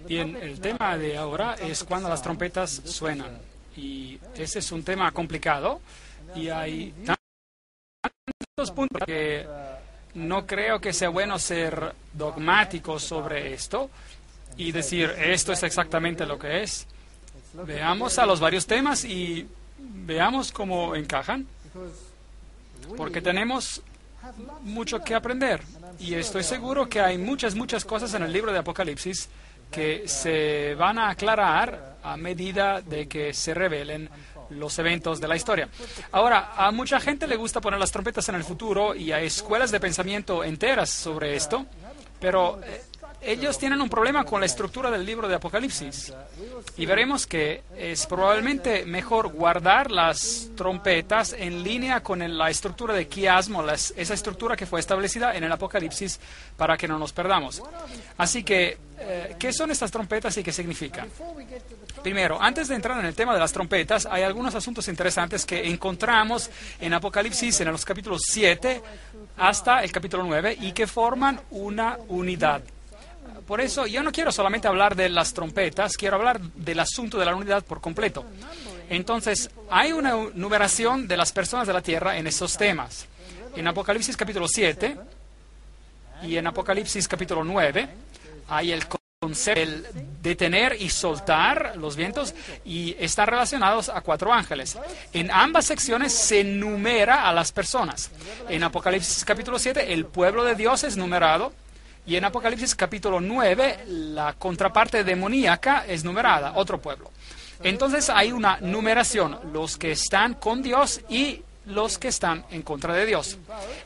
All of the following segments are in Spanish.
Bien, el tema de ahora es cuando las trompetas suenan. Y ese es un tema complicado y hay tantos puntos que no creo que sea bueno ser dogmático sobre esto y decir esto es exactamente lo que es. Veamos a los varios temas y veamos cómo encajan, porque tenemos mucho que aprender y estoy seguro que hay muchas cosas en el libro de Apocalipsis que se van a aclarar a medida de que se revelen los eventos de la historia. Ahora, a mucha gente le gusta poner las trompetas en el futuro y hay escuelas de pensamiento enteras sobre esto, pero ellos tienen un problema con la estructura del libro de Apocalipsis. Y veremos que es probablemente mejor guardar las trompetas en línea con la estructura de quiasmo, esa estructura que fue establecida en el Apocalipsis para que no nos perdamos. Así que, ¿qué son estas trompetas y qué significan? Primero, antes de entrar en el tema de las trompetas, hay algunos asuntos interesantes que encontramos en Apocalipsis en los capítulos 7 hasta el capítulo 9 y que forman una unidad. Por eso yo no quiero solamente hablar de las trompetas, quiero hablar del asunto de la unidad por completo. Entonces, hay una numeración de las personas de la tierra en esos temas. En Apocalipsis capítulo 7 y en Apocalipsis capítulo 9 hay el concepto del detener y soltar los vientos y están relacionados a 4 ángeles. En ambas secciones se numera a las personas. En Apocalipsis capítulo 7 el pueblo de Dios es numerado. Y en Apocalipsis capítulo 9, la contraparte demoníaca es numerada, otro pueblo. Entonces hay una numeración, los que están con Dios y los que están en contra de Dios.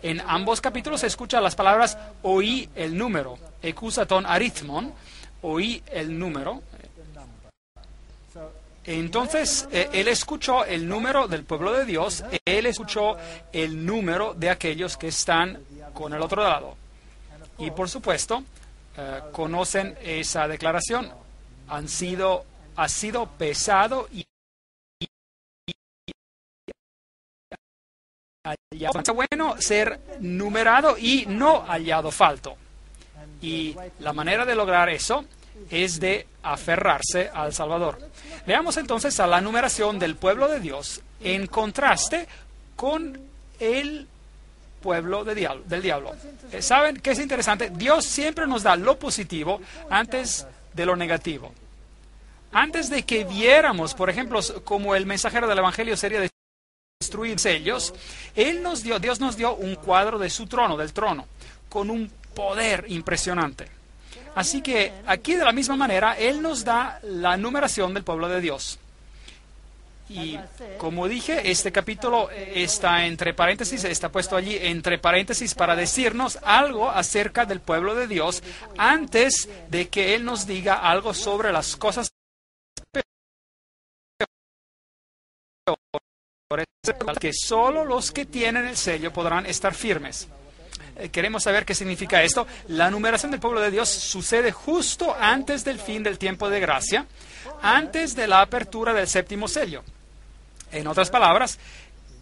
En ambos capítulos se escuchan las palabras oí el número, ekusaton arithmon, oí el número. Entonces, él escuchó el número del pueblo de Dios, él escuchó el número de aquellos que están con el otro lado. Y por supuesto, conocen esa declaración, ha sido pesado y hallado. Es bueno ser numerado y no hallado falto. Y la manera de lograr eso es de aferrarse al Salvador. Veamos entonces a la numeración del pueblo de Dios en contraste con el pueblo del diablo. ¿Saben qué es interesante? Dios siempre nos da lo positivo antes de lo negativo. Antes de que viéramos, por ejemplo, como el mensajero del Evangelio sería destruir sellos, Dios nos dio un cuadro de su trono, del trono, con un poder impresionante. Así que aquí de la misma manera, Él nos da la numeración del pueblo de Dios. Y como dije, este capítulo está entre paréntesis, está puesto allí entre paréntesis para decirnos algo acerca del pueblo de Dios antes de que Él nos diga algo sobre las cosas que solo los que tienen el sello podrán estar firmes. Queremos saber qué significa esto. La numeración del pueblo de Dios sucede justo antes del fin del tiempo de gracia, antes de la apertura del séptimo sello. En otras palabras,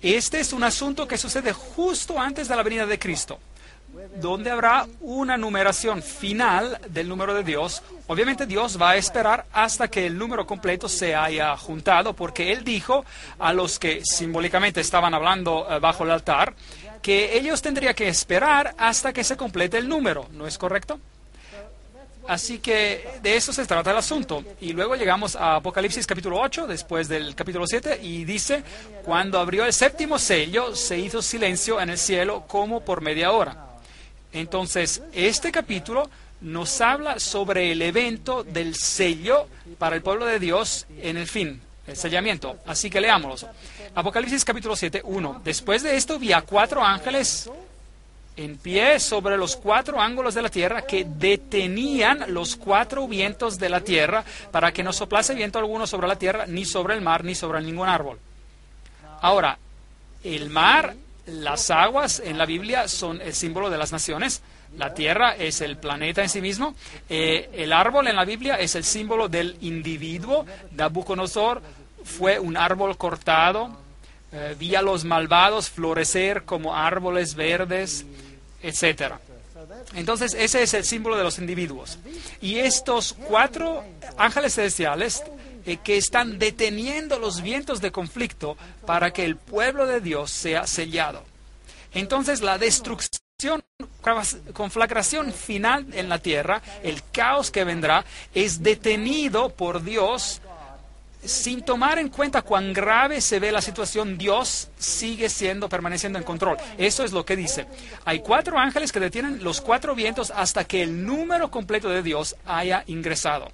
este es un asunto que sucede justo antes de la venida de Cristo, donde habrá una numeración final del número de Dios. Obviamente Dios va a esperar hasta que el número completo se haya juntado, porque Él dijo a los que simbólicamente estaban hablando bajo el altar, que ellos tendrían que esperar hasta que se complete el número, ¿no es correcto? Así que de eso se trata el asunto. Y luego llegamos a Apocalipsis capítulo 8, después del capítulo 7, y dice, cuando abrió el séptimo sello, se hizo silencio en el cielo como por media hora. Entonces, este capítulo nos habla sobre el evento del sello para el pueblo de Dios en el fin, el sellamiento. Así que leámoslo. Apocalipsis capítulo 7, 1. Después de esto vi a 4 ángeles en pie sobre los 4 ángulos de la tierra que detenían los 4 vientos de la tierra para que no soplase viento alguno sobre la tierra, ni sobre el mar, ni sobre ningún árbol. Ahora, el mar, las aguas en la Biblia son el símbolo de las naciones. La tierra es el planeta en sí mismo. El árbol en la Biblia es el símbolo del individuo. Nabucodonosor fue un árbol cortado. Vi a los malvados florecer como árboles verdes, etcétera. Entonces, ese es el símbolo de los individuos. Y estos 4 ángeles celestiales que están deteniendo los vientos de conflicto para que el pueblo de Dios sea sellado. Entonces, la destrucción, conflagración final en la tierra, el caos que vendrá, es detenido por Dios. Sin tomar en cuenta cuán grave se ve la situación, Dios sigue permaneciendo en control. Eso es lo que dice. Hay 4 ángeles que detienen los 4 vientos hasta que el número completo de Dios haya ingresado.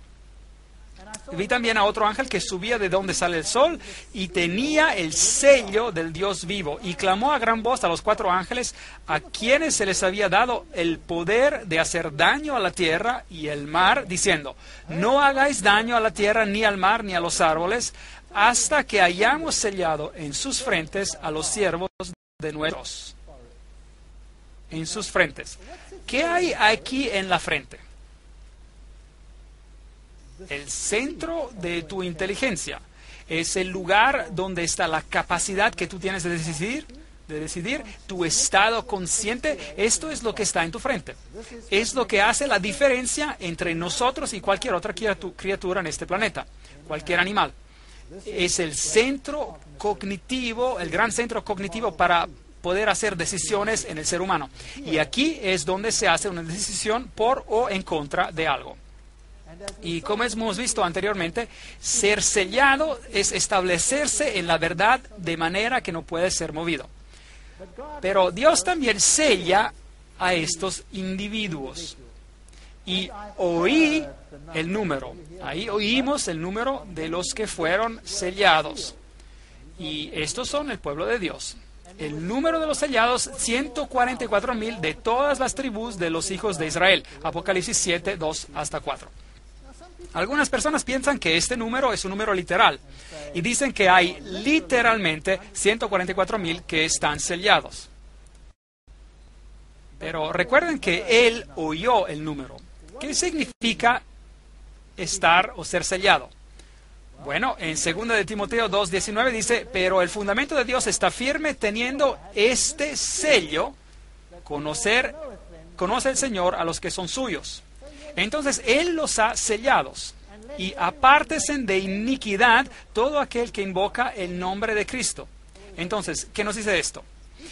Vi también a otro ángel que subía de donde sale el sol y tenía el sello del Dios vivo y clamó a gran voz a los 4 ángeles a quienes se les había dado el poder de hacer daño a la tierra y el mar, diciendo: no hagáis daño a la tierra, ni al mar, ni a los árboles, hasta que hayamos sellado en sus frentes a los siervos de nuestros. En sus frentes. ¿Qué hay aquí en la frente? El centro de tu inteligencia. Es el lugar donde está la capacidad que tú tienes de decidir, tu estado consciente. Esto es lo que está en tu frente. Es lo que hace la diferencia entre nosotros y cualquier otra criatura en este planeta, cualquier animal. Es el centro cognitivo, el gran centro cognitivo para poder hacer decisiones en el ser humano. Y aquí es donde se hace una decisión por o en contra de algo. Y como hemos visto anteriormente, ser sellado es establecerse en la verdad de manera que no puede ser movido. Pero Dios también sella a estos individuos. Y oí el número. Ahí oímos el número de los que fueron sellados. Y estos son el pueblo de Dios. El número de los sellados, 144,000 de todas las tribus de los hijos de Israel. Apocalipsis 7, 2 hasta 4. Algunas personas piensan que este número es un número literal y dicen que hay literalmente 144,000 que están sellados. Pero recuerden que él oyó el número. ¿Qué significa estar o ser sellado? Bueno, en 2 de Timoteo 2:19 dice: pero el fundamento de Dios está firme teniendo este sello, conoce el Señor a los que son suyos. Entonces, Él los ha sellados. Y apártense de iniquidad todo aquel que invoca el nombre de Cristo. Entonces, ¿qué nos dice esto?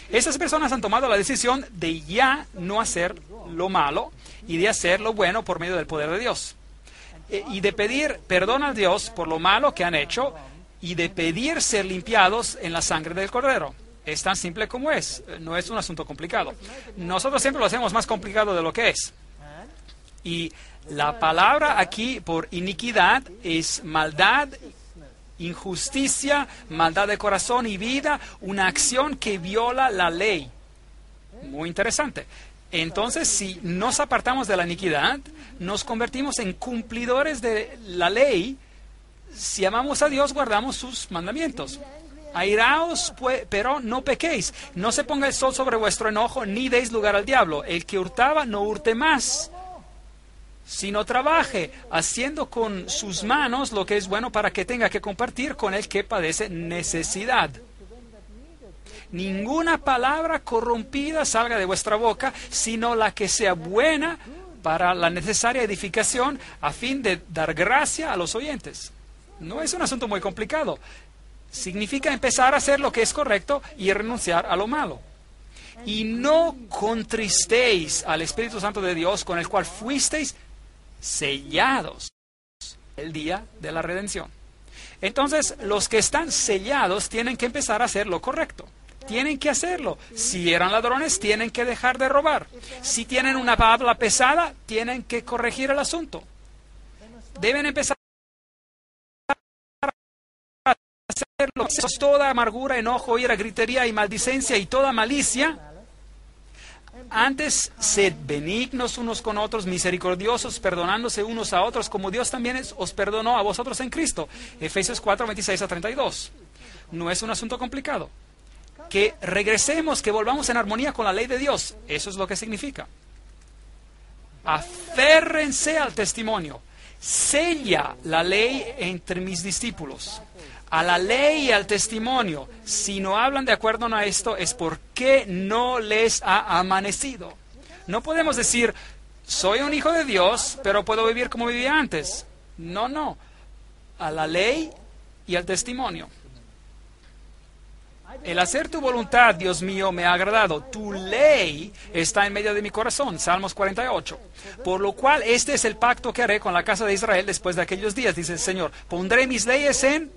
Estas personas han tomado la decisión de ya no hacer lo malo y de hacer lo bueno por medio del poder de Dios. Y de pedir perdón a Dios por lo malo que han hecho y de pedir ser limpiados en la sangre del Cordero. Es tan simple como es. No es un asunto complicado. Nosotros siempre lo hacemos más complicado de lo que es. Y la palabra aquí por iniquidad es maldad, injusticia, maldad de corazón y vida, una acción que viola la ley. Muy interesante. Entonces, si nos apartamos de la iniquidad, nos convertimos en cumplidores de la ley. Si amamos a Dios, guardamos sus mandamientos. Airaos, pero no pequéis. No se ponga el sol sobre vuestro enojo, ni deis lugar al diablo. El que hurtaba, no hurte más, sino trabaje, haciendo con sus manos lo que es bueno para que tenga que compartir con el que padece necesidad. Ninguna palabra corrompida salga de vuestra boca, sino la que sea buena para la necesaria edificación, a fin de dar gracia a los oyentes. No es un asunto muy complicado. Significa empezar a hacer lo que es correcto y renunciar a lo malo. Y no contristéis al Espíritu Santo de Dios, con el cual fuisteis sellados el día de la redención. Entonces, los que están sellados tienen que empezar a hacer lo correcto. Tienen que hacerlo. Si eran ladrones, tienen que dejar de robar. Si tienen una habla pesada, tienen que corregir el asunto. Deben empezar a hacerlo. Toda amargura, enojo, ira, gritería y maldicencia y toda malicia. Antes, sed benignos unos con otros, misericordiosos, perdonándose unos a otros, como Dios también os perdonó a vosotros en Cristo. Efesios 4, 26 a 32. No es un asunto complicado. Que regresemos, que volvamos en armonía con la ley de Dios. Eso es lo que significa. Aférrense al testimonio. Sella la ley entre mis discípulos. A la ley y al testimonio. Si no hablan de acuerdo a esto, es porque no les ha amanecido. No podemos decir, soy un hijo de Dios, pero puedo vivir como vivía antes. No, no. A la ley y al testimonio. El hacer tu voluntad, Dios mío, me ha agradado. Tu ley está en medio de mi corazón. Salmos 48. Por lo cual, este es el pacto que haré con la casa de Israel después de aquellos días, dice el Señor. Pondré mis leyes en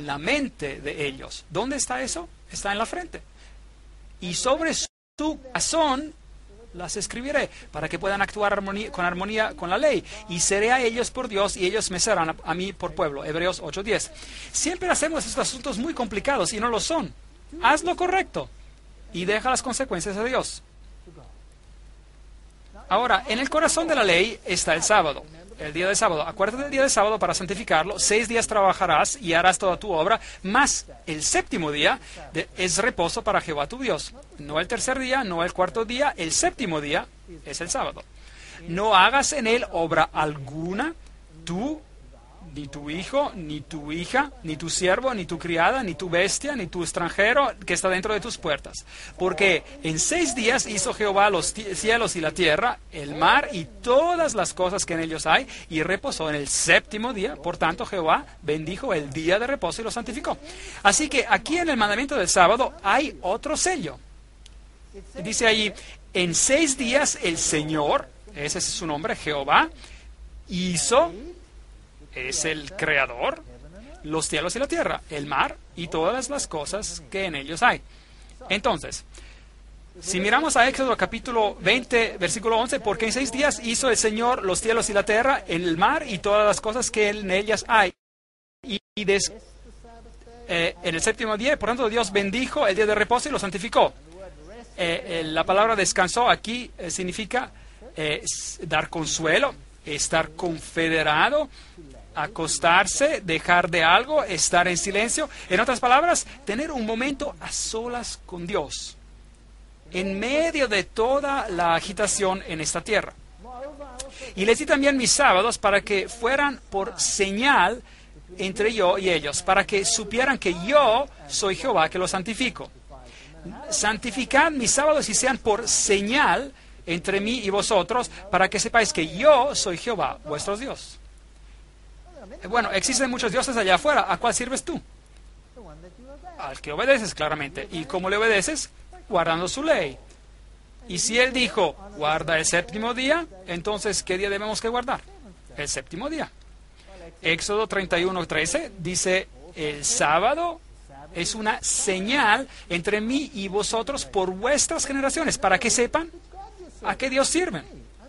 la mente de ellos. ¿Dónde está eso? Está en la frente. Y sobre su corazón las escribiré, para que puedan actuar con armonía con la ley. Y seré a ellos por Dios, y ellos me serán a mí por pueblo. Hebreos 8:10. Siempre hacemos estos asuntos muy complicados, y no lo son. Haz lo correcto, y deja las consecuencias a Dios. Ahora, en el corazón de la ley está el sábado. El día de sábado. Acuérdate del día de sábado para santificarlo. 6 días trabajarás y harás toda tu obra, mas el séptimo día es reposo para Jehová tu Dios. No el tercer día, no el cuarto día, el séptimo día es el sábado. No hagas en él obra alguna, tú, ni tu hijo, ni tu hija, ni tu siervo, ni tu criada, ni tu bestia, ni tu extranjero que está dentro de tus puertas. Porque en 6 días hizo Jehová los cielos y la tierra, el mar y todas las cosas que en ellos hay, y reposó en el séptimo día. Por tanto, Jehová bendijo el día de reposo y lo santificó. Así que aquí en el mandamiento del sábado hay otro sello. Dice allí, en 6 días el Señor, ese es su nombre, Jehová, hizo... Es el creador, los cielos y la tierra, el mar y todas las cosas que en ellos hay. Entonces, si miramos a Éxodo capítulo 20, versículo 11, porque en 6 días hizo el Señor los cielos y la tierra, el mar y todas las cosas que en ellas hay. En el séptimo día, por tanto, Dios bendijo el día de reposo y lo santificó. La palabra descansó aquí significa dar consuelo, estar confederado, acostarse, dejar de algo, estar en silencio. En otras palabras, tener un momento a solas con Dios, en medio de toda la agitación en esta tierra. Y les di también mis sábados para que fueran por señal entre yo y ellos, para que supieran que yo soy Jehová que los santifico. Santificad mis sábados y sean por señal entre mí y vosotros, para que sepáis que yo soy Jehová, vuestro Dios. Bueno, existen muchos dioses allá afuera. ¿A cuál sirves tú? Al que obedeces, claramente. ¿Y cómo le obedeces? Guardando su ley. Y si Él dijo, guarda el séptimo día, entonces, ¿qué día debemos que guardar? El séptimo día. Éxodo 31:13 dice, el sábado es una señal entre mí y vosotros por vuestras generaciones, para que sepan a qué Dios sirven.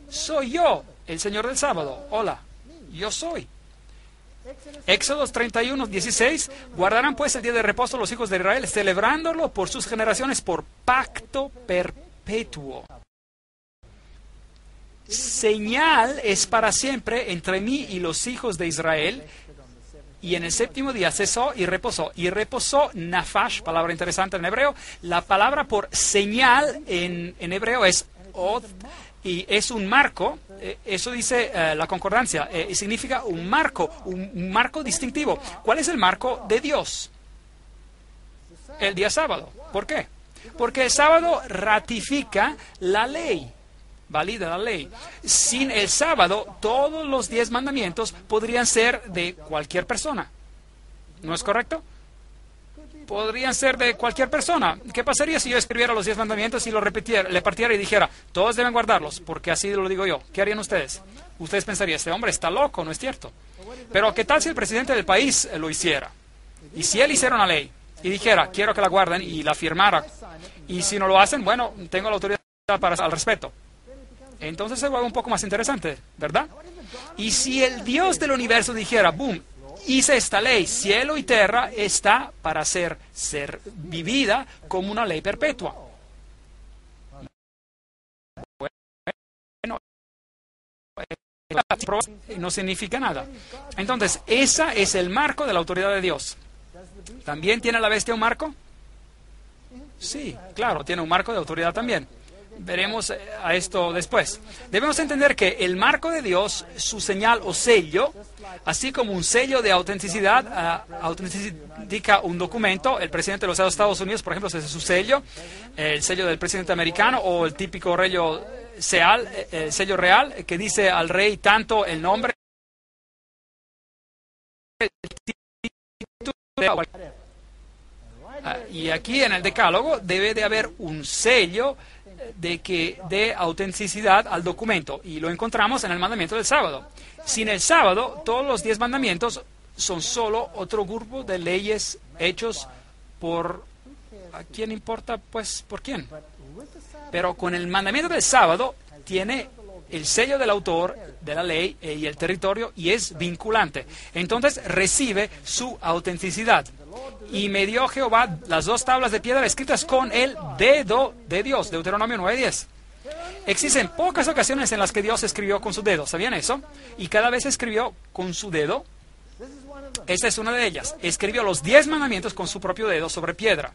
Soy yo, el Señor del sábado. Hola, yo soy. Éxodo 31:16, guardarán pues el día de reposo los hijos de Israel, celebrándolo por sus generaciones por pacto perpetuo. Señal es para siempre entre mí y los hijos de Israel. Y en el séptimo día cesó y reposó. Y reposó nafash, palabra interesante en hebreo. La palabra por señal en hebreo es od, y es un marco. Eso dice la concordancia. Significa un marco distintivo. ¿Cuál es el marco de Dios? El día sábado. ¿Por qué? Porque el sábado ratifica la ley. Valida la ley. Sin el sábado, todos los 10 mandamientos podrían ser de cualquier persona. ¿No es correcto? Podrían ser de cualquier persona. ¿Qué pasaría si yo escribiera los 10 mandamientos y lo repitiera, le partiera y dijera, todos deben guardarlos, porque así lo digo yo? ¿Qué harían ustedes? Ustedes pensarían, este hombre está loco, ¿no es cierto? Pero ¿qué tal si el presidente del país lo hiciera? Y si él hiciera una ley y dijera, quiero que la guarden, y la firmara, y si no lo hacen, bueno, tengo la autoridad al respeto. Entonces se vuelve un poco más interesante, ¿verdad? Y si el Dios del universo dijera, boom, hice esta ley, cielo y tierra está para ser vivida como una ley perpetua. Bueno, no significa nada. Entonces, ese es el marco de la autoridad de Dios. ¿También tiene la bestia un marco? Sí, claro, tiene un marco de autoridad también. Veremos a esto después. Debemos entender que el marco de Dios, su señal o sello, así como un sello de autenticidad, autentifica un documento. El presidente de los Estados Unidos, por ejemplo, ese es su sello, el sello del presidente americano, o el típico sello real, que dice al rey tanto el nombre, el título, y aquí en el Decálogo debe de haber un sello de autenticidad al documento, y lo encontramos en el mandamiento del sábado. Sin el sábado, todos los 10 mandamientos son solo otro grupo de leyes hechos por... ¿A quién importa? Pues, ¿por quién? Pero con el mandamiento del sábado tiene el sello del autor de la ley y el territorio, y es vinculante. Entonces recibe su autenticidad. Y me dio Jehová las 2 tablas de piedra escritas con el dedo de Dios, Deuteronomio 9:10. Existen pocas ocasiones en las que Dios escribió con su dedo, ¿sabían eso? Y cada vez escribió con su dedo. Esta es una de ellas. Escribió los 10 mandamientos con su propio dedo sobre piedra.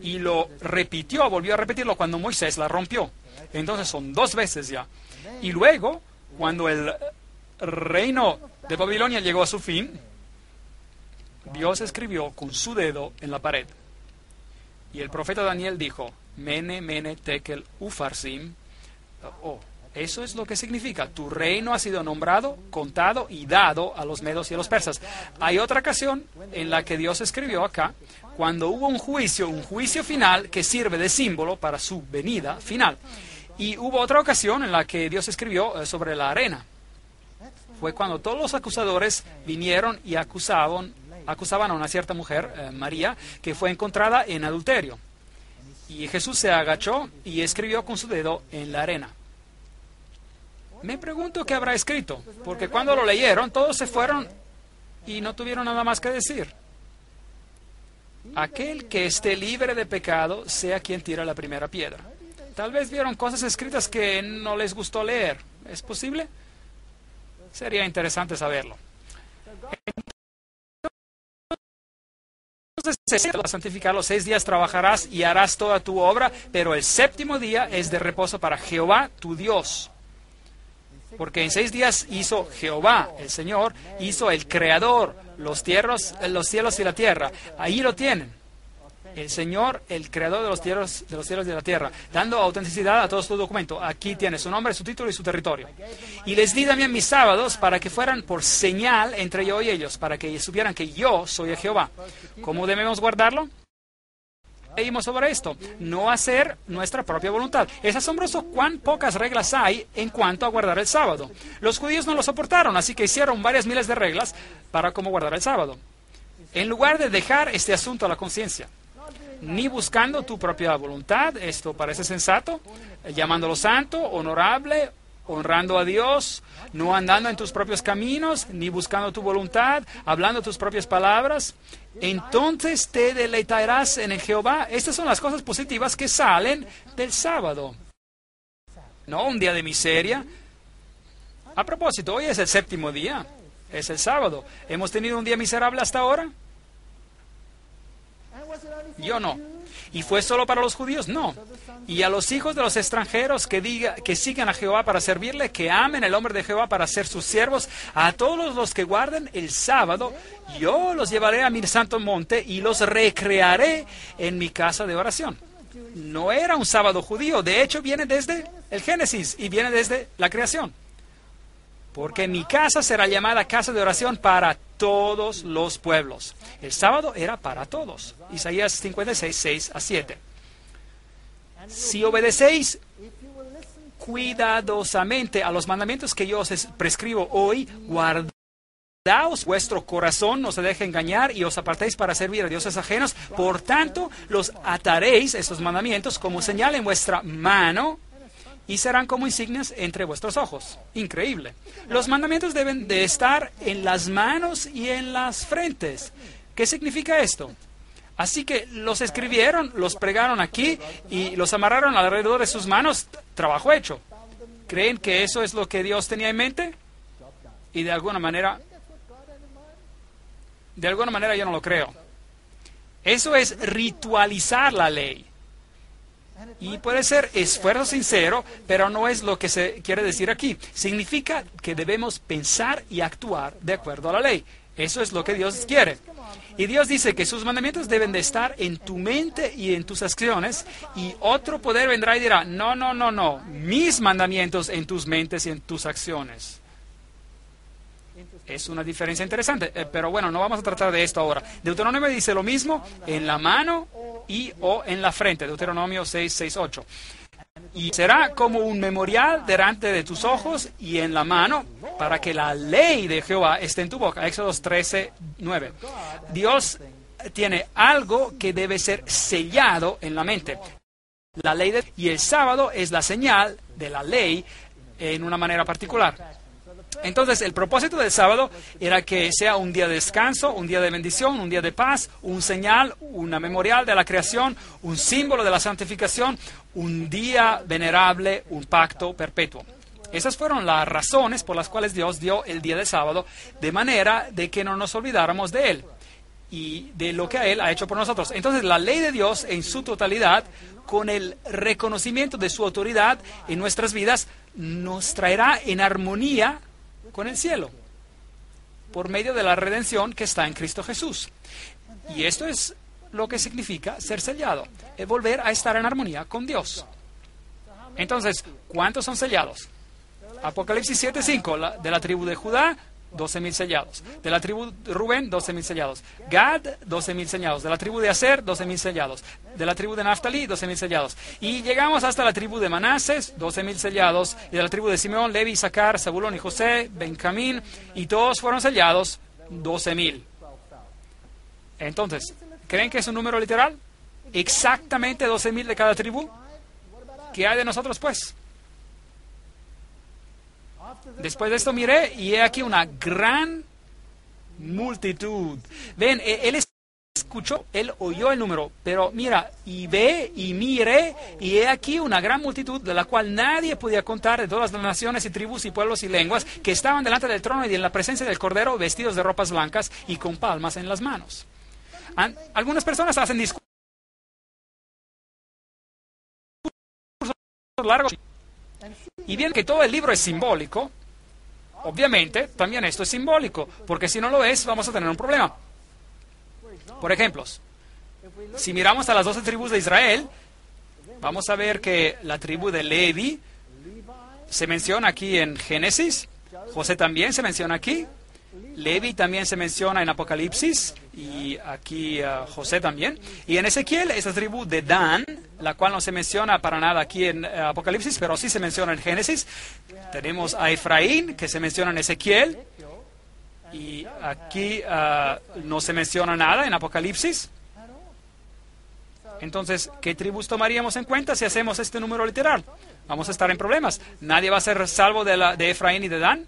Y lo repitió, volvió a repetirlo cuando Moisés la rompió. Entonces son 2 veces ya. Y luego, cuando el reino de Babilonia llegó a su fin, Dios escribió con su dedo en la pared. Y el profeta Daniel dijo, Mene, Mene, Tekel, Ufarsim. Eso es lo que significa. Tu reino ha sido nombrado, contado y dado a los medos y a los persas. Hay otra ocasión en la que Dios escribió acá, cuando hubo un juicio final que sirve de símbolo para su venida final. Y hubo otra ocasión en la que Dios escribió sobre la arena. Fue cuando todos los acusadores vinieron y acusaban a una cierta mujer, María, que fue encontrada en adulterio. Y Jesús se agachó y escribió con su dedo en la arena. Me pregunto qué habrá escrito, porque cuando lo leyeron, todos se fueron y no tuvieron nada más que decir. Aquel que esté libre de pecado, sea quien tira la primera piedra. Tal vez vieron cosas escritas que no les gustó leer. ¿Es posible? Sería interesante saberlo. Entonces, para santificar, los 6 días trabajarás y harás toda tu obra, pero el 7º día es de reposo para Jehová, tu Dios. Porque en 6 días hizo Jehová, el Señor, hizo el Creador, los cielos y la tierra. Ahí lo tienen. El Señor, el Creador de los cielos y de la tierra, dando autenticidad a todo su documento. Aquí tiene su nombre, su título y su territorio. Y les di también mis sábados para que fueran por señal entre yo y ellos, para que supieran que yo soy el Jehová. ¿Cómo debemos guardarlo? Leímos sobre esto. No hacer nuestra propia voluntad. Es asombroso cuán pocas reglas hay en cuanto a guardar el sábado. Los judíos no lo soportaron, así que hicieron varias miles de reglas para cómo guardar el sábado. En lugar de dejar este asunto a la conciencia, ni buscando tu propia voluntad, esto parece sensato, llamándolo santo, honorable, honrando a Dios, no andando en tus propios caminos, ni buscando tu voluntad, hablando tus propias palabras, entonces te deleitarás en el Jehová. Estas son las cosas positivas que salen del sábado. No un día de miseria. A propósito, hoy es el 7º día, es el sábado. ¿Hemos tenido un día miserable hasta ahora? Yo no. ¿Y fue solo para los judíos? No. Y a los hijos de los extranjeros que sigan a Jehová para servirle, que amen el nombre de Jehová para ser sus siervos, a todos los que guarden el sábado, yo los llevaré a mi santo monte y los recrearé en mi casa de oración. No era un sábado judío, de hecho viene desde el Génesis y viene desde la creación. Porque mi casa será llamada casa de oración para todos los pueblos. El sábado era para todos. Isaías 56, 6-7. Si obedecéis cuidadosamente a los mandamientos que yo os prescribo hoy, guardaos vuestro corazón, no se deje engañar, y os apartéis para servir a dioses ajenos. Por tanto, los ataréis, estos mandamientos, como señal en vuestra mano, y serán como insignias entre vuestros ojos. Increíble. Los mandamientos deben de estar en las manos y en las frentes. ¿Qué significa esto? Así que los escribieron, los pregaron aquí y los amarraron alrededor de sus manos. Trabajo hecho. ¿Creen que eso es lo que Dios tenía en mente? Y de alguna manera yo no lo creo. Eso es ritualizar la ley. Y puede ser esfuerzo sincero, pero no es lo que se quiere decir aquí. Significa que debemos pensar y actuar de acuerdo a la ley. Eso es lo que Dios quiere. Y Dios dice que sus mandamientos deben de estar en tu mente y en tus acciones, y otro poder vendrá y dirá, no, no, no, no, mis mandamientos en tus mentes y en tus acciones. Es una diferencia interesante, pero bueno, no vamos a tratar de esto ahora. Deuteronomio dice lo mismo en la mano y o en la frente, Deuteronomio 6, 6, 8. Y será como un memorial delante de tus ojos y en la mano, para que la ley de Jehová esté en tu boca. Éxodo 13, 9. Dios tiene algo que debe ser sellado en la mente. La ley y el sábado es la señal de la ley en una manera particular. Entonces, el propósito del sábado era que sea un día de descanso, un día de bendición, un día de paz, un señal, una memorial de la creación, un símbolo de la santificación, un día venerable, un pacto perpetuo. Esas fueron las razones por las cuales Dios dio el día de sábado, de manera de que no nos olvidáramos de Él y de lo que Él ha hecho por nosotros. Entonces, la ley de Dios en su totalidad, con el reconocimiento de su autoridad en nuestras vidas, nos traerá en armonía con el cielo, por medio de la redención que está en Cristo Jesús. Y esto es lo que significa ser sellado, es volver a estar en armonía con Dios. Entonces, ¿cuántos son sellados? Apocalipsis 7:5, de la tribu de Judá, 12,000 sellados. De la tribu de Rubén, 12,000 sellados. Gad, 12,000 sellados. De la tribu de Aser, 12,000 sellados. De la tribu de Naftali, 12,000 sellados. Y llegamos hasta la tribu de Manases, 12,000 sellados. Y de la tribu de Simeón, Levi, Isaacar, Zabulón y José, Benjamín. Y todos fueron sellados, 12,000. Entonces, ¿creen que es un número literal? Exactamente 12,000 de cada tribu. ¿Qué hay de nosotros, pues? Después de esto miré y he aquí una gran multitud. Ven, él escuchó, él oyó el número, pero mira, y ve y mire, y he aquí una gran multitud de la cual nadie podía contar, de todas las naciones y tribus y pueblos y lenguas, que estaban delante del trono y en la presencia del Cordero, vestidos de ropas blancas y con palmas en las manos. Algunas personas hacen discursos largos. Y bien que todo el libro es simbólico, obviamente también esto es simbólico, porque si no lo es, vamos a tener un problema. Por ejemplo, si miramos a las 12 tribus de Israel, vamos a ver que la tribu de Levi se menciona aquí en Génesis, José también se menciona aquí, Levi también se menciona en Apocalipsis, y aquí José también. Y en Ezequiel, esa tribu de Dan, la cual no se menciona para nada aquí en Apocalipsis, pero sí se menciona en Génesis. Tenemos a Efraín, que se menciona en Ezequiel, y aquí no se menciona nada en Apocalipsis. Entonces, ¿qué tribus tomaríamos en cuenta si hacemos este número literal? Vamos a estar en problemas. Nadie va a ser salvo de Efraín y de Dan.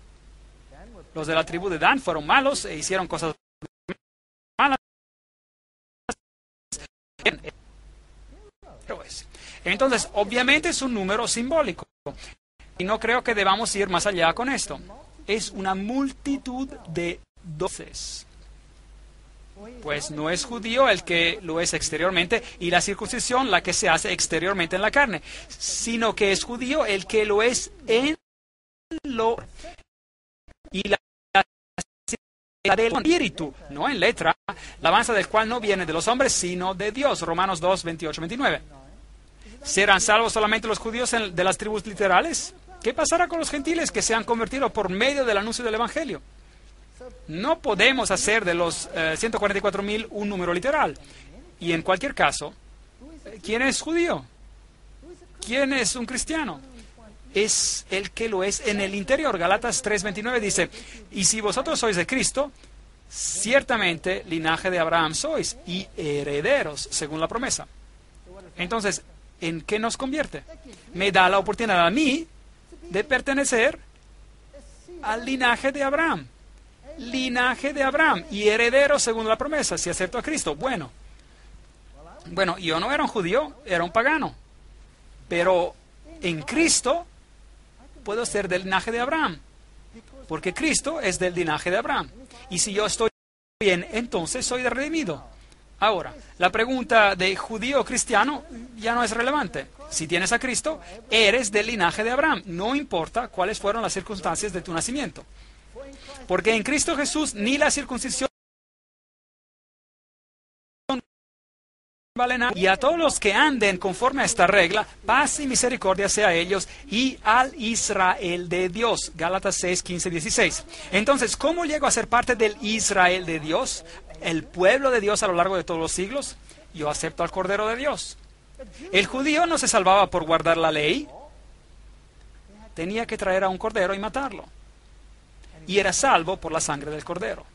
Los de la tribu de Dan fueron malos e hicieron cosas malas. Entonces, obviamente es un número simbólico. Y no creo que debamos ir más allá con esto. Es una multitud de doces. Pues no es judío el que lo es exteriormente y la circuncisión la que se hace exteriormente en la carne, sino que es judío el que lo es en lo y la del espíritu, no en letra, la alabanza del cual no viene de los hombres, sino de Dios. Romanos 2, 28, 29. ¿Serán salvos solamente los judíos de las tribus literales? ¿Qué pasará con los gentiles que se han convertido por medio del anuncio del Evangelio? No podemos hacer de los 144,000 un número literal. Y en cualquier caso, ¿quién es judío? ¿Quién es un cristiano? Es el que lo es en el interior. Galatas 3:29 dice, y si vosotros sois de Cristo, ciertamente linaje de Abraham sois y herederos según la promesa. Entonces, ¿en qué nos convierte? Me da la oportunidad a mí de pertenecer al linaje de Abraham. Linaje de Abraham y heredero según la promesa, si acepto a Cristo. Bueno, yo no era un judío, era un pagano. Pero en Cristo puedo ser del linaje de Abraham, porque Cristo es del linaje de Abraham. Y si yo estoy bien, entonces soy redimido. Ahora, la pregunta de judío o cristiano ya no es relevante. Si tienes a Cristo, eres del linaje de Abraham. No importa cuáles fueron las circunstancias de tu nacimiento. Porque en Cristo Jesús ni la circuncisión vale nada. Y a todos los que anden conforme a esta regla, paz y misericordia sea a ellos y al Israel de Dios. Gálatas 6, 15, 16. Entonces, ¿cómo llego a ser parte del Israel de Dios? El pueblo de Dios a lo largo de todos los siglos. Yo acepto al Cordero de Dios. El judío no se salvaba por guardar la ley. Tenía que traer a un cordero y matarlo. Y era salvo por la sangre del cordero.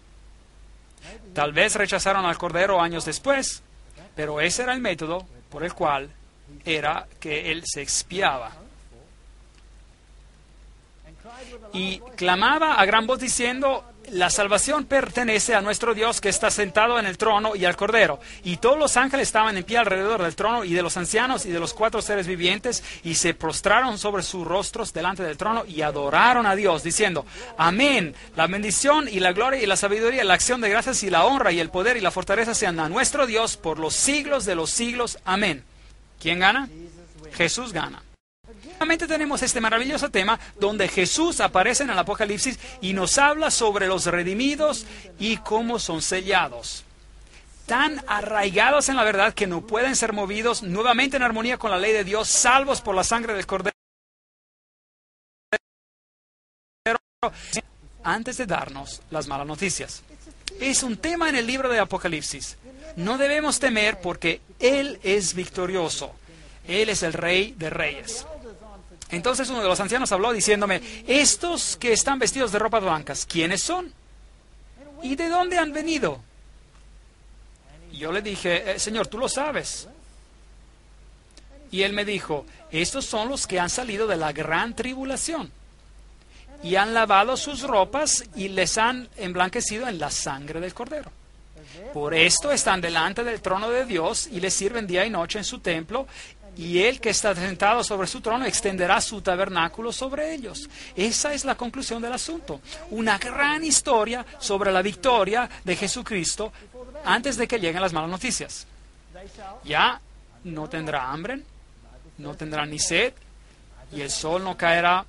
Tal vez rechazaron al cordero años después, pero ese era el método por el cual era que él se expiaba. Y clamaba a gran voz diciendo: la salvación pertenece a nuestro Dios que está sentado en el trono y al Cordero. Y todos los ángeles estaban en pie alrededor del trono y de los ancianos y de los 4 seres vivientes, y se prostraron sobre sus rostros delante del trono y adoraron a Dios, diciendo: amén, la bendición y la gloria y la sabiduría, la acción de gracias y la honra y el poder y la fortaleza sean a nuestro Dios por los siglos de los siglos. Amén. ¿Quién gana? Jesús gana. Nuevamente tenemos este maravilloso tema donde Jesús aparece en el Apocalipsis y nos habla sobre los redimidos y cómo son sellados. Tan arraigados en la verdad que no pueden ser movidos, nuevamente en armonía con la ley de Dios, salvos por la sangre del Cordero, antes de darnos las malas noticias. Es un tema en el libro de Apocalipsis. No debemos temer porque Él es victorioso. Él es el Rey de Reyes. Entonces uno de los ancianos habló diciéndome: estos que están vestidos de ropas blancas, ¿quiénes son? ¿Y de dónde han venido? Y yo le dije: Señor, tú lo sabes. Y él me dijo: estos son los que han salido de la gran tribulación y han lavado sus ropas y les han emblanquecido en la sangre del Cordero. Por esto están delante del trono de Dios y le sirven día y noche en su templo. Y Él que está sentado sobre su trono extenderá su tabernáculo sobre ellos. Esa es la conclusión del asunto. Una gran historia sobre la victoria de Jesucristo antes de que lleguen las malas noticias. Ya no tendrá hambre, no tendrá ni sed, y el sol no caerá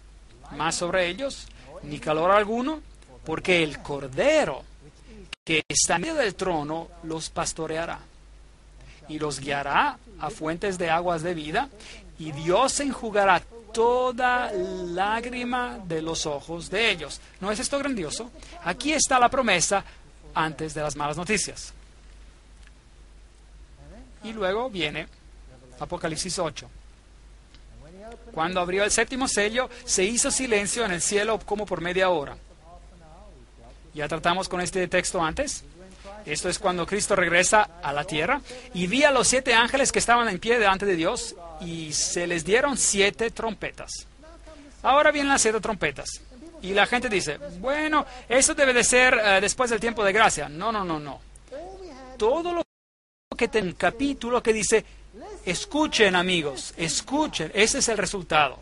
más sobre ellos, ni calor alguno, porque el Cordero que está en medio del trono los pastoreará y los guiará a fuentes de aguas de vida, y Dios enjugará toda lágrima de los ojos de ellos. ¿No es esto grandioso? Aquí está la promesa antes de las malas noticias. Y luego viene Apocalipsis 8. Cuando abrió el 7º sello, se hizo silencio en el cielo como por media hora. Ya tratamos con este texto antes. Esto es cuando Cristo regresa a la tierra. Y vi a los 7 ángeles que estaban en pie delante de Dios, y se les dieron 7 trompetas. Ahora vienen las 7 trompetas. Y la gente dice: bueno, eso debe de ser después del tiempo de gracia. No. Todo lo que tiene un capítulo que dice: escuchen, amigos, escuchen. Ese es el resultado.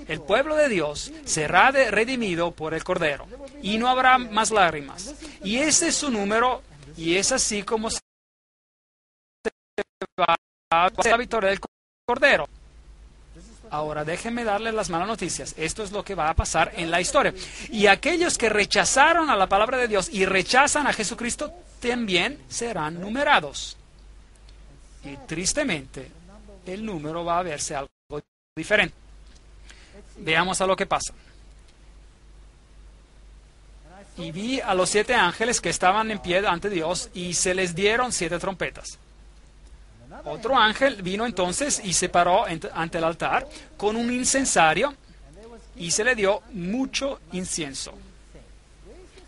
El pueblo de Dios será redimido por el Cordero y no habrá más lágrimas. Y ese es su número, y es así como se va a la victoria del Cordero. Ahora déjenme darles las malas noticias. Esto es lo que va a pasar en la historia. Y aquellos que rechazaron a la palabra de Dios y rechazan a Jesucristo también serán numerados. Y tristemente, el número va a verse algo diferente. Veamos a lo que pasa. Y vi a los 7 ángeles que estaban en pie ante Dios, y se les dieron 7 trompetas. Otro ángel vino entonces y se paró ante el altar con un incensario, y se le dio mucho incienso.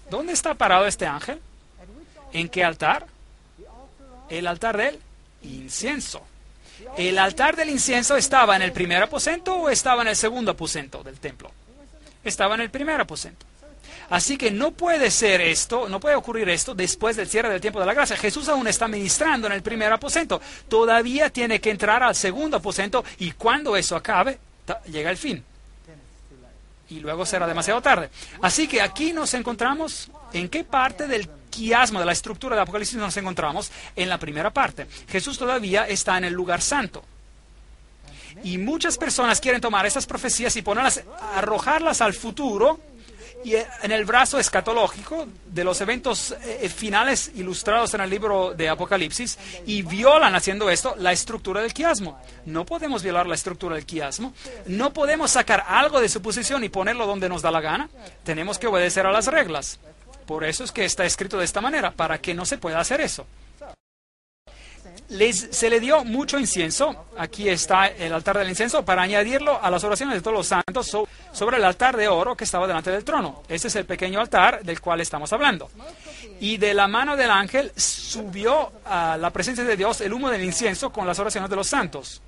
¿Dónde está parado este ángel? ¿En qué altar? El altar del incienso. ¿El altar del incienso estaba en el primer aposento o estaba en el segundo aposento del templo? Estaba en el primer aposento. Así que no puede ser esto, no puede ocurrir esto después del cierre del tiempo de la gracia. Jesús aún está ministrando en el primer aposento. Todavía tiene que entrar al segundo aposento, y cuando eso acabe, llega el fin. Y luego será demasiado tarde. Así que aquí nos encontramos en qué parte del quiasmo, de la estructura de Apocalipsis nos encontramos en la primera parte. Jesús todavía está en el lugar santo. Y muchas personas quieren tomar esas profecías y ponerlas, arrojarlas al futuro y en el brazo escatológico de los eventos finales ilustrados en el libro de Apocalipsis, y violan, haciendo esto, la estructura del quiasmo. No podemos violar la estructura del quiasmo. No podemos sacar algo de su posición y ponerlo donde nos da la gana. Tenemos que obedecer a las reglas. Por eso es que está escrito de esta manera, para que no se pueda hacer eso. Se le dio mucho incienso. Aquí está el altar del incienso para añadirlo a las oraciones de todos los santos sobre el altar de oro que estaba delante del trono. Este es el pequeño altar del cual estamos hablando. Y de la mano del ángel subió a la presencia de Dios el humo del incienso con las oraciones de los santos.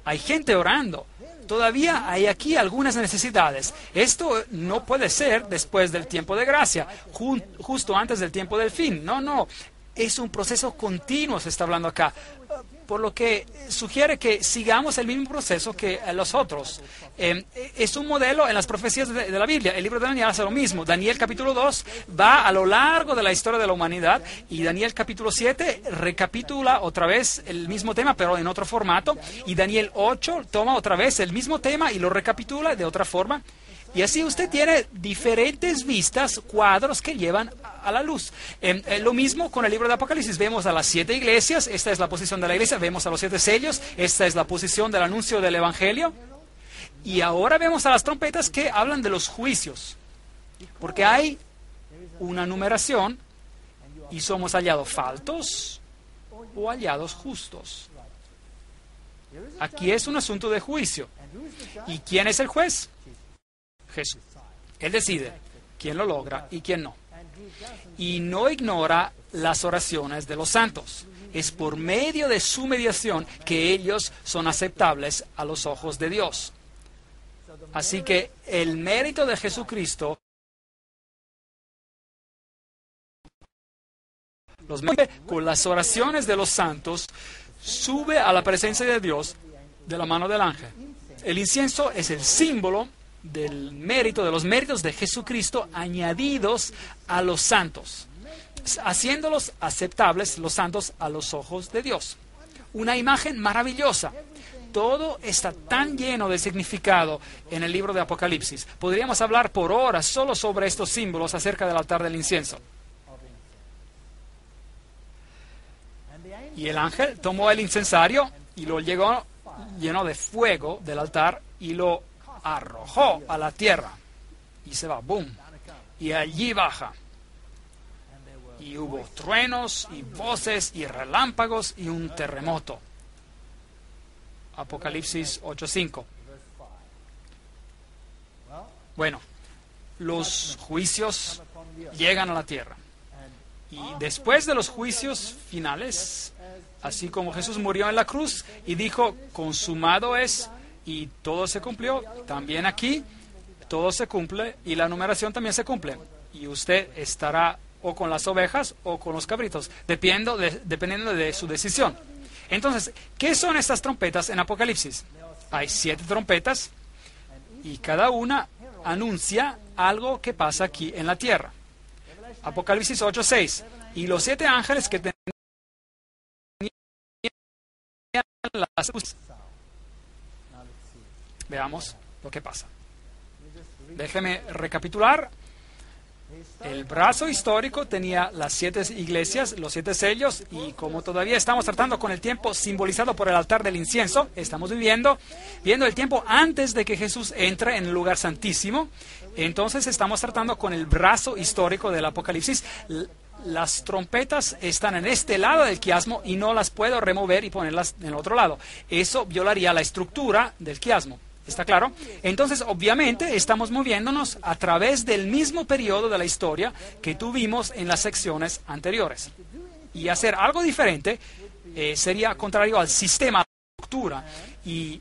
Hay gente orando. Todavía hay aquí algunas necesidades. Esto no puede ser después del tiempo de gracia, justo antes del tiempo del fin. No. Es un proceso continuo, se está hablando acá, por lo que sugiere que sigamos el mismo proceso que los otros. Es un modelo en las profecías de la Biblia. El libro de Daniel hace lo mismo. Daniel capítulo 2 va a lo largo de la historia de la humanidad, y Daniel capítulo 7 recapitula otra vez el mismo tema, pero en otro formato, y Daniel 8 toma otra vez el mismo tema y lo recapitula de otra forma. Y así usted tiene diferentes vistas, cuadros que llevan a la luz. Lo mismo con el libro de Apocalipsis. Vemos a las 7 iglesias, esta es la posición de la iglesia. Vemos a los 7 sellos, esta es la posición del anuncio del evangelio. Y ahora vemos a las trompetas que hablan de los juicios. Porque hay una numeración y somos hallados faltos o hallados justos. Aquí es un asunto de juicio. ¿Y quién es el juez? Jesús. Él decide quién lo logra y quién no. Y no ignora las oraciones de los santos. Es por medio de su mediación que ellos son aceptables a los ojos de Dios. Así que el mérito de Jesucristo con las oraciones de los santos sube a la presencia de Dios de la mano del ángel. El incienso es el símbolo del mérito, de los méritos de Jesucristo añadidos a los santos, haciéndolos aceptables, los santos, a los ojos de Dios. Una imagen maravillosa. Todo está tan lleno de significado en el libro de Apocalipsis. Podríamos hablar por horas solo sobre estos símbolos acerca del altar del incienso. Y el ángel tomó el incensario y lo llenó de fuego del altar y lo arrojó a la tierra, y se va, boom, y allí baja, y hubo truenos y voces y relámpagos y un terremoto. Apocalipsis 8:5. Bueno, los juicios llegan a la tierra, y después de los juicios finales, así como Jesús murió en la cruz y dijo, consumado es, y todo se cumplió, también aquí todo se cumple y la numeración también se cumple. Y usted estará o con las ovejas o con los cabritos, dependiendo de su decisión. Entonces, ¿qué son estas trompetas en Apocalipsis? Hay 7 trompetas y cada una anuncia algo que pasa aquí en la tierra. Apocalipsis 8:6. Y los 7 ángeles que tenían las... Veamos lo que pasa. Déjeme recapitular. El brazo histórico tenía las 7 iglesias, los 7 sellos, y como todavía estamos tratando con el tiempo simbolizado por el altar del incienso, estamos viendo el tiempo antes de que Jesús entre en el lugar santísimo. Entonces estamos tratando con el brazo histórico del Apocalipsis. Las trompetas están en este lado del quiasmo y no las puedo remover y ponerlas en el otro lado. Eso violaría la estructura del quiasmo. ¿Está claro? Entonces, obviamente, estamos moviéndonos a través del mismo periodo de la historia que tuvimos en las secciones anteriores. Y hacer algo diferente sería contrario al sistema de la estructura. Y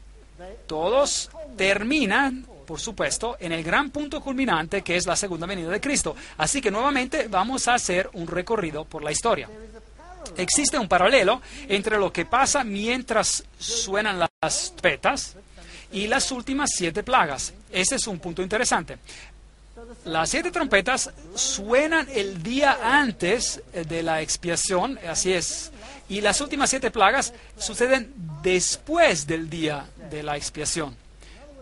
todos terminan, por supuesto, en el gran punto culminante que es la segunda venida de Cristo. Así que nuevamente vamos a hacer un recorrido por la historia. Existe un paralelo entre lo que pasa mientras suenan las trompetas y las últimas 7 plagas. Ese es un punto interesante. Las 7 trompetas suenan el día antes de la expiación, así es. Y las últimas 7 plagas suceden después del día de la expiación.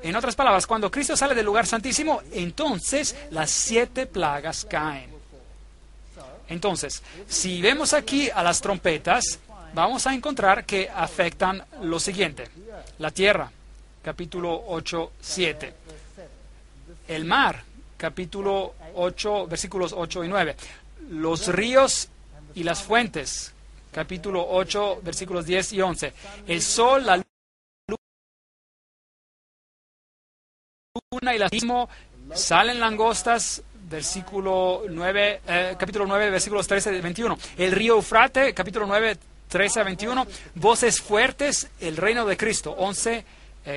En otras palabras, cuando Cristo sale del lugar santísimo, entonces las 7 plagas caen. Entonces, si vemos aquí a las trompetas, vamos a encontrar que afectan lo siguiente. La tierra, capítulo 8, 7. El mar, capítulo 8, versículos 8 y 9. Los ríos y las fuentes, capítulo 8, versículos 10 y 11. El sol, la luna y el abismo, salen langostas, versículo 9, capítulo 9, versículos 13 y 21. El río Eufrate, capítulo 9, 13 a 21. Voces fuertes, el reino de Cristo, 11,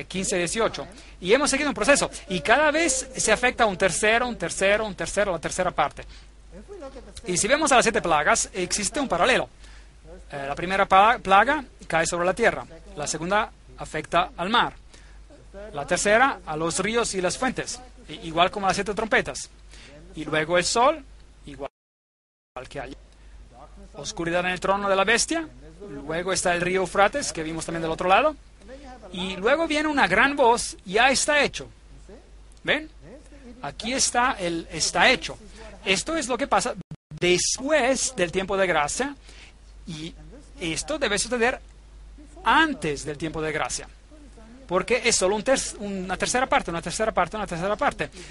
15 y 18. Y hemos seguido un proceso. Y cada vez se afecta un tercero, la tercera parte. Y si vemos a las 7 plagas, existe un paralelo. La primera plaga cae sobre la tierra. La segunda afecta al mar. La tercera a los ríos y las fuentes, igual como las 7 trompetas. Y luego el sol, igual que allí. Oscuridad en el trono de la bestia. Luego está el río Eufrates, que vimos también del otro lado. Y luego viene una gran voz, ya está hecho. ¿Ven? Aquí está el está hecho. Esto es lo que pasa después del tiempo de gracia. Y esto debe suceder antes del tiempo de gracia. Porque es solo una tercera parte.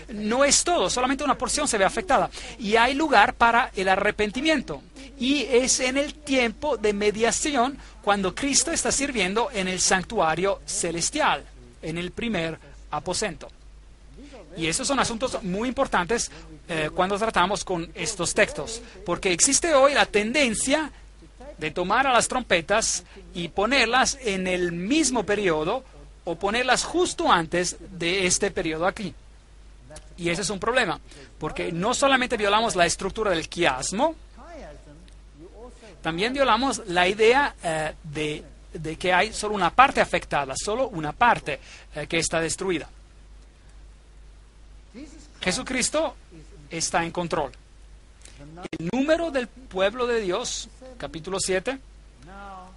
No es todo, solamente una porción se ve afectada. Y hay lugar para el arrepentimiento. Y es en el tiempo de mediación cuando Cristo está sirviendo en el santuario celestial, en el primer aposento. Y esos son asuntos muy importantes cuando tratamos con estos textos. Porque existe hoy la tendencia de tomar a las trompetas y ponerlas en el mismo periodo o ponerlas justo antes de este periodo aquí. Y ese es un problema, porque no solamente violamos la estructura del quiasmo, también violamos la idea de que hay solo una parte afectada, solo una parte que está destruida. Jesucristo está en control. El número del pueblo de Dios, capítulo 7,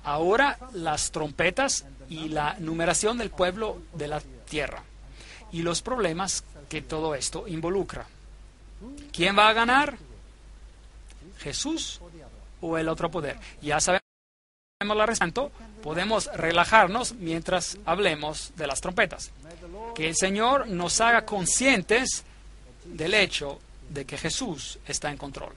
ahora las trompetas y la numeración del pueblo de la tierra y los problemas que todo esto involucra. ¿Quién va a ganar? ¿Jesús o el otro poder? Ya sabemos la respuesta. Podemos relajarnos mientras hablemos de las trompetas. Que el Señor nos haga conscientes del hecho de que Jesús está en control.